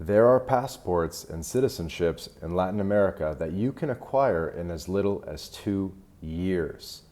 There are passports and citizenships in Latin America that you can acquire in as little as 2 years.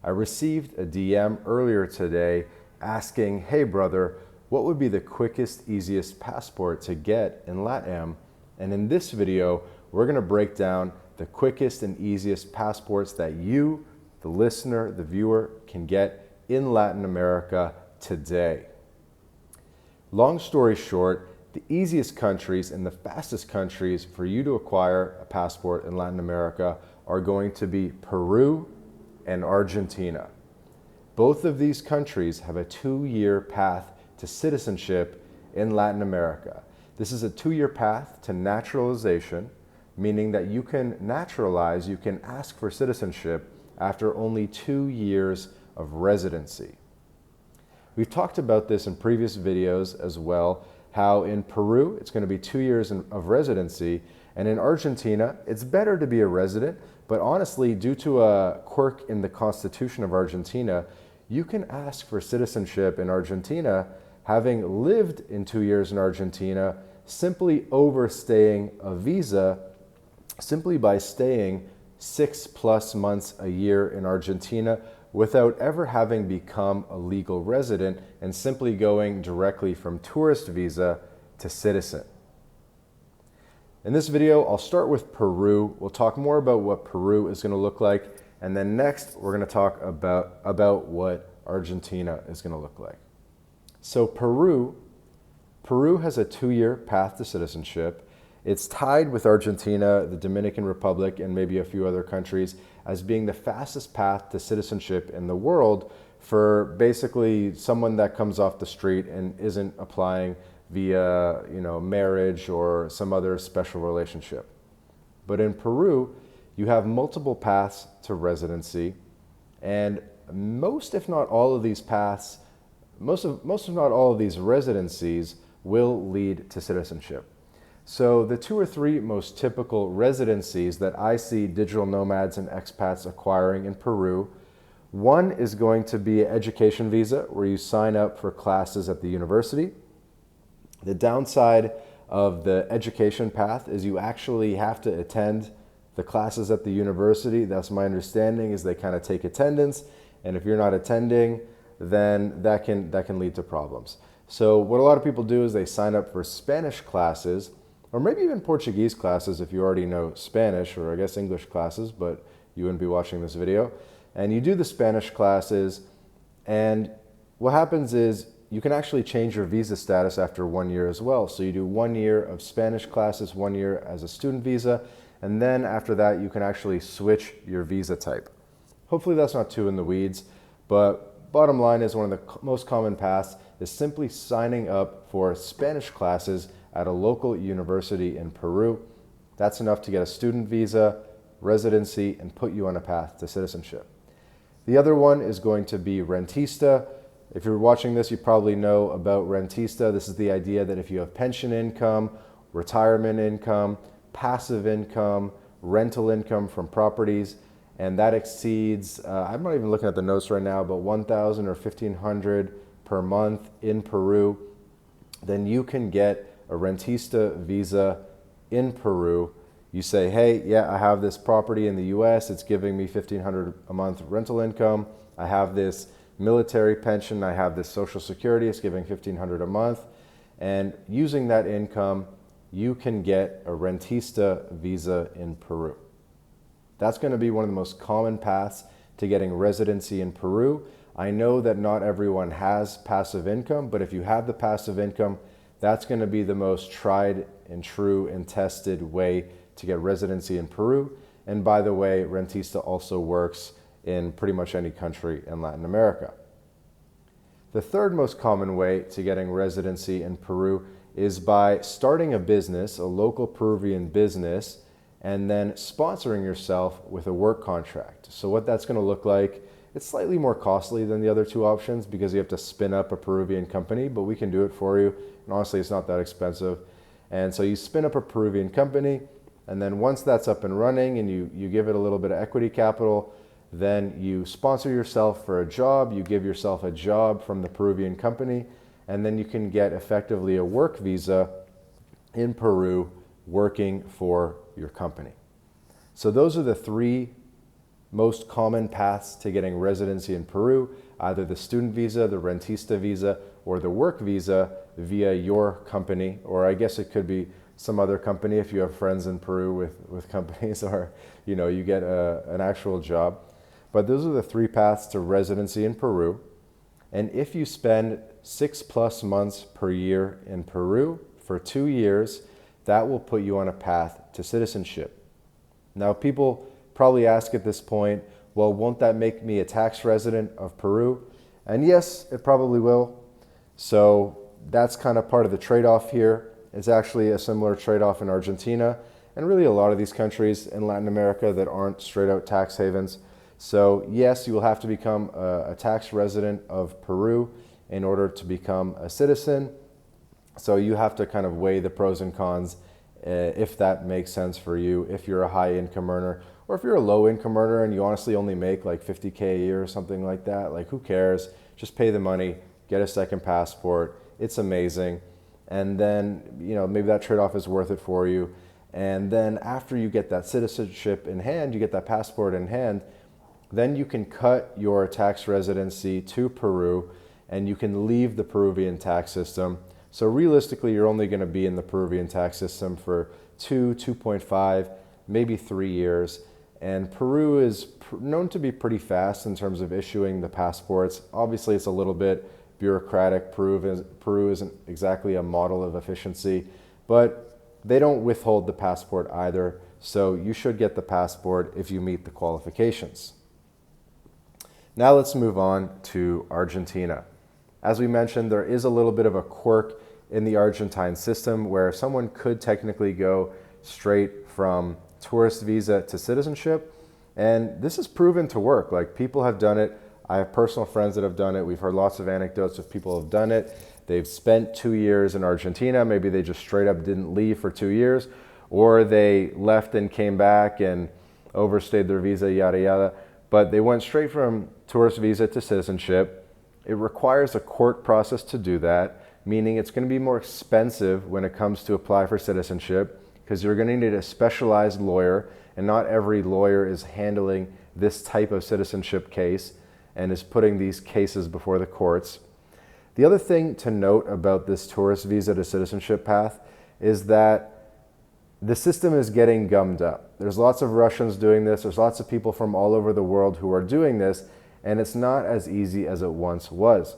I received a DM earlier today asking, hey brother, what would be the quickest, easiest passport to get in LATAM? And in this video, we're gonna break down the quickest and easiest passports that you, the listener, the viewer, can get in Latin America today. Long story short, the easiest countries and the fastest countries for you to acquire a passport in Latin America are going to be Peru and Argentina. Both of these countries have a 2-year path to citizenship in Latin America. This is a 2-year path to naturalization, meaning that you can naturalize, you can ask for citizenship after only 2 years of residency. We've talked about this in previous videos as well, how in Peru, it's going to be 2 years of residency, and in Argentina, it's better to be a resident, but honestly, due to a quirk in the Constitution of Argentina, you can ask for citizenship in Argentina, having lived in 2 years in Argentina, simply overstaying a visa, simply by staying 6+ months a year in Argentina, without ever having become a legal resident and simply going directly from tourist visa to citizen. In this video, I'll start with Peru. We'll talk more about what Peru is going to look like, and then next we're going to talk about what Argentina is going to look like. So Peru has a 2-year path to citizenship. It's tied with Argentina, the Dominican Republic, and maybe a few other countries as being the fastest path to citizenship in the world for basically someone that comes off the street and isn't applying via, marriage or some other special relationship. But in Peru, you have multiple paths to residency, and most if not all of these paths, most if not all of these residencies will lead to citizenship. So the 2 or 3 most typical residencies that I see digital nomads and expats acquiring in Peru, one is going to be an education visa where you sign up for classes at the university. The downside of the education path is you actually have to attend the classes at the university. That's my understanding, is they kind of take attendance, and if you're not attending, then that can lead to problems. So what a lot of people do is they sign up for Spanish classes, or maybe even Portuguese classes if you already know Spanish, or I guess English classes, but you wouldn't be watching this video. And you do the Spanish classes, and what happens is you can actually change your visa status after 1 year as well. So you do 1 year of Spanish classes, 1 year as a student visa, and then after that you can actually switch your visa type. Hopefully that's not too in the weeds, but bottom line is one of the most common paths is simply signing up for Spanish classes at a local university in Peru. That's enough to get a student visa, residency, and put you on a path to citizenship. The other one is going to be rentista. If you're watching this, you probably know about rentista. This is the idea that if you have pension income, retirement income, passive income, rental income from properties, and that exceeds, I'm not even looking at the notes right now, but 1,000 or 1,500 per month in Peru, then you can get a rentista visa in Peru. You say, hey, yeah, I have this property in the US, it's giving me $1,500 a month rental income. I have this military pension, I have this Social Security, it's giving $1,500 a month. And using that income, you can get a rentista visa in Peru. That's going to be one of the most common paths to getting residency in Peru. I know that not everyone has passive income, but if you have the passive income, that's going to be the most tried and true and tested way to get residency in Peru. And by the way, rentista also works in pretty much any country in Latin America. The third most common way to getting residency in Peru is by starting a business, a local Peruvian business, and then sponsoring yourself with a work contract. So what that's going to look like, it's slightly more costly than the other 2 options because you have to spin up a Peruvian company, but we can do it for you. And honestly, it's not that expensive. And so you spin up a Peruvian company, and then once that's up and running and you give it a little bit of equity capital, then you sponsor yourself for a job, you give yourself a job from the Peruvian company, and then you can get effectively a work visa in Peru working for your company. So those are the three most common paths to getting residency in Peru, either the student visa, the rentista visa, or the work visa via your company, or I guess it could be some other company if you have friends in Peru with companies, or you get an actual job. But those are the three paths to residency in Peru. And if you spend 6+ months per year in Peru for 2 years, that will put you on a path to citizenship. Now, people probably ask at this point, well, won't that make me a tax resident of Peru? And yes, it probably will. So that's kind of part of the trade-off here. It's actually a similar trade-off in Argentina and really a lot of these countries in Latin America that aren't straight-out tax havens. So yes, you will have to become a tax resident of Peru in order to become a citizen. So you have to kind of weigh the pros and cons if that makes sense for you, if you're a high income earner, or if you're a low income earner and you honestly only make like $50K a year or something like that. Like, who cares? Just pay the money, get a second passport. It's amazing. And then, maybe that trade-off is worth it for you. And then after you get that citizenship in hand, you get that passport in hand, then you can cut your tax residency to Peru and you can leave the Peruvian tax system. So realistically, you're only going to be in the Peruvian tax system for 2.5, maybe 3 years. And Peru is known to be pretty fast in terms of issuing the passports. Obviously, it's a little bit bureaucratic. Peru isn't exactly a model of efficiency, but they don't withhold the passport either. So you should get the passport if you meet the qualifications. Now let's move on to Argentina. As we mentioned, there is a little bit of a quirk in the Argentine system where someone could technically go straight from tourist visa to citizenship. And this is proven to work. Like, people have done it. I have personal friends that have done it. We've heard lots of anecdotes of people who have done it. They've spent 2 years in Argentina. Maybe they just straight up didn't leave for 2 years, or they left and came back and overstayed their visa, yada, yada. But they went straight from tourist visa to citizenship. It requires a court process to do that, meaning it's going to be more expensive when it comes to apply for citizenship because you're going to need a specialized lawyer, and not every lawyer is handling this type of citizenship case and is putting these cases before the courts. The other thing to note about this tourist visa to citizenship path is that the system is getting gummed up. There's lots of Russians doing this. There's lots of people from all over the world who are doing this, and it's not as easy as it once was.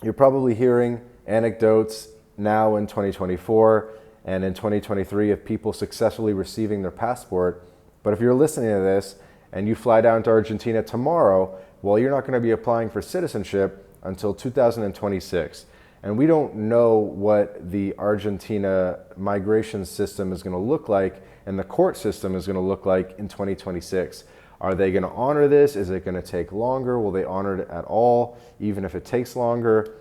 You're probably hearing anecdotes now in 2024 and in 2023 of people successfully receiving their passport. But if you're listening to this and you fly down to Argentina tomorrow, well, you're not going to be applying for citizenship until 2026. And we don't know what the Argentina migration system is going to look like and the court system is going to look like in 2026. Are they going to honor this? Is it going to take longer? Will they honor it at all, even if it takes longer?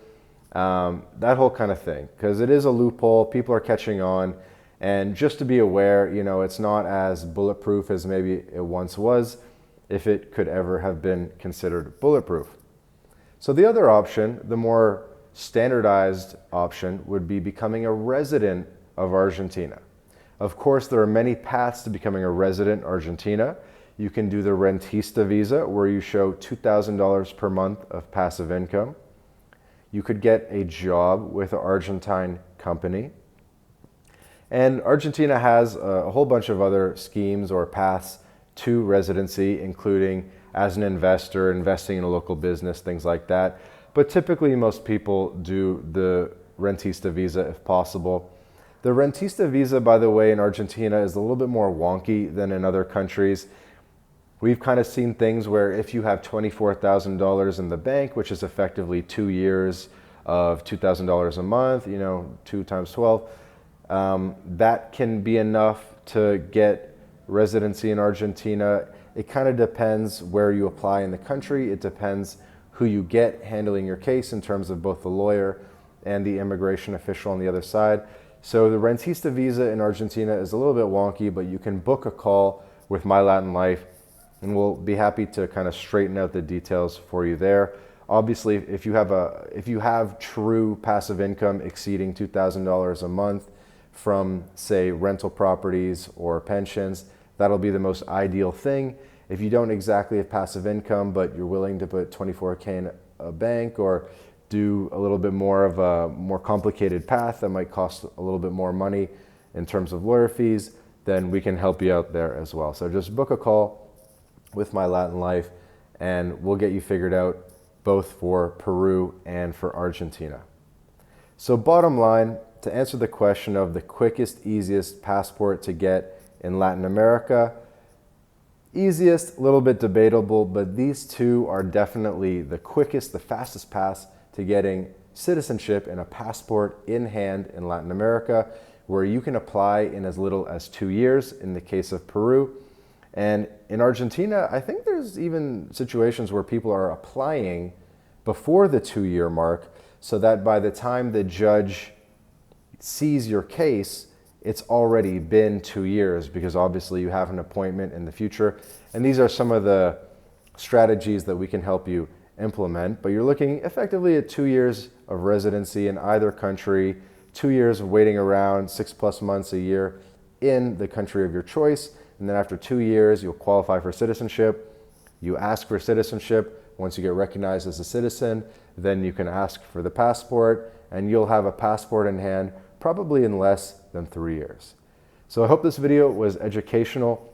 That whole kind of thing, because it is a loophole. People are catching on. And just to be aware, it's not as bulletproof as maybe it once was, if it could ever have been considered bulletproof. So the other option, the more standardized option, would be becoming a resident of Argentina. Of course, there are many paths to becoming a resident in Argentina. You can do the rentista visa, where you show $2,000 per month of passive income. You could get a job with an Argentine company. And Argentina has a whole bunch of other schemes or paths to residency, including as an investor, investing in a local business, things like that. But typically most people do the rentista visa if possible. The rentista visa, by the way, in Argentina is a little bit more wonky than in other countries. We've kind of seen things where if you have $24,000 in the bank, which is effectively 2 years of $2,000 a month, 2 times 12, that can be enough to get residency in Argentina. It kind of depends where you apply in the country. It depends who you get handling your case in terms of both the lawyer and the immigration official on the other side. So the rentista visa in Argentina is a little bit wonky, but you can book a call with My Latin Life and we'll be happy to kind of straighten out the details for you there. Obviously, if you have true passive income exceeding $2,000 a month from, say, rental properties or pensions, that'll be the most ideal thing. If you don't exactly have passive income, but you're willing to put 24K in a bank or do a little bit more of a more complicated path that might cost a little bit more money in terms of lawyer fees, then we can help you out there as well. So just book a call with My Latin Life and we'll get you figured out both for Peru and for Argentina. So bottom line, to answer the question of the quickest, easiest passport to get in Latin America, easiest, a little bit debatable, but these two are definitely the quickest, the fastest path to getting citizenship and a passport in hand in Latin America, where you can apply in as little as 2 years in the case of Peru. And in Argentina, I think there's even situations where people are applying before the 2-year mark, so that by the time the judge sees your case, it's already been 2 years, because obviously you have an appointment in the future. And these are some of the strategies that we can help you implement, but you're looking effectively at 2 years of residency in either country, 2 years of waiting around 6+ months a year in the country of your choice. And then after 2 years, you'll qualify for citizenship. You ask for citizenship. Once you get recognized as a citizen, then you can ask for the passport, and you'll have a passport in hand probably in less than 3 years. So I hope this video was educational.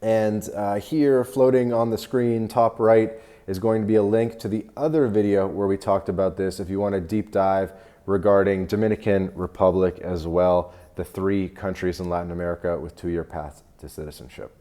And here, floating on the screen, top right, is going to be a link to the other video where we talked about this if you want a deep dive regarding Dominican Republic as well, the 3 countries in Latin America with 2-year paths to citizenship.